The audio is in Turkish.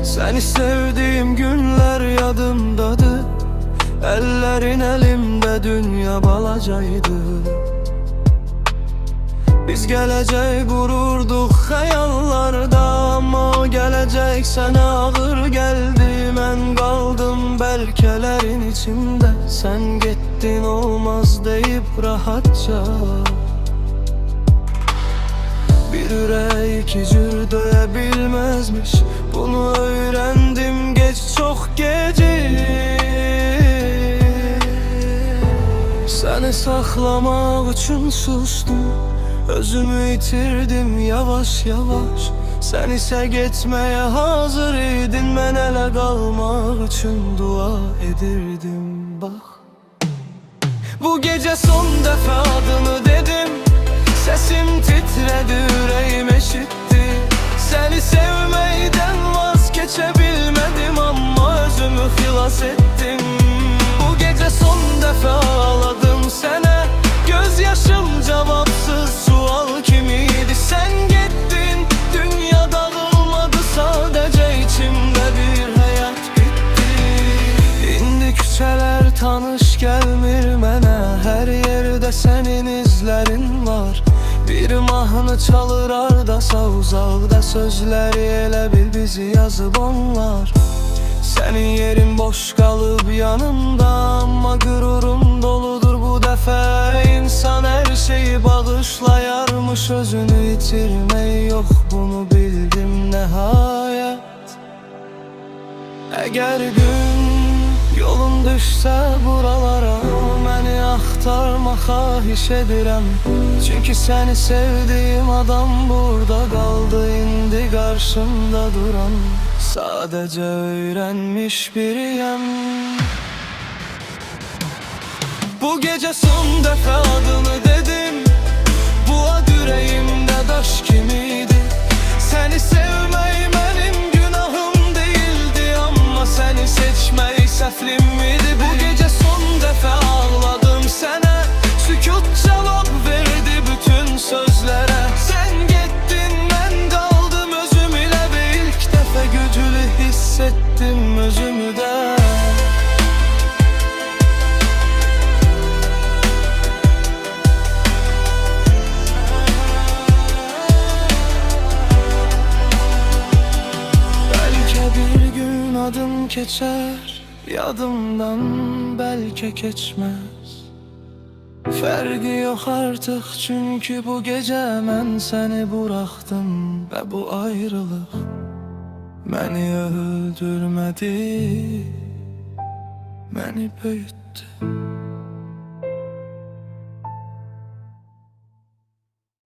Seni sevdiğim günler yadımdadır. Ellerin elimde, dünya balacaydı. Biz geleceği kururduk hayallarda, ama o gelecek sana ağır geldi. Ben kaldım belkelerin içinde, sen gittin olmaz deyip rahatça. Bir yürek iki cür doyabilmezmiş, bunu öğrendim geç, çok gece. Seni saklamak için sustum, özümü yitirdim yavaş yavaş. Sen ise gitmeye hazır idin, ben ele kalmak için dua edirdim. Bak, bu gece son defa adını dedim, sesim titredi, yüreğim eşitti. Seni sevmeyden vazgeçebilmedim, ama özümü hilas ettim. Bu gece son defa ağladım sana, gözyaşım cevapsız sual kimiydi. Sen gittin, dünya dağılmadı, sadece içimde bir hayat bitti. İndi küçeler tanış gelmir mənə, her yerde senin izlerin var. Bir mahnı çalır ardasa uzakda, sözleri elə bil bizi yazıp onlar. Senin yerin boş kalıp yanımda, ama gururum doludur bu defa. İnsan her şeyi bağışlayarmış, özünü yitirmeyi yok, bunu bildim nihayet. Eğer gün yolun düşse buralara, beni axtarma xahiş edirəm. Çünkü seni sevdiğim adam burada kaldı, indi karşımda duran. Sadece öğrenmiş biriyim. Bu gece son defa adını dedim, bu ad yüreğimde taş kimiydi. Seni sevmeyi benim günahım değildi, ama seni seçmeyi seflim miydi? Bu gece son defa ağladım sana, sükut cevap verdi bütün sözlere. Sen gittin, ben kaldım özüm ile, ve ilk defa güclü hissettim özümü de. Adım geçer yadımdan, belki geçmez. Fergi yok artık, çünkü bu gece ben seni bıraktım, ve bu ayrılık beni öldürmedi, beni büyüttü.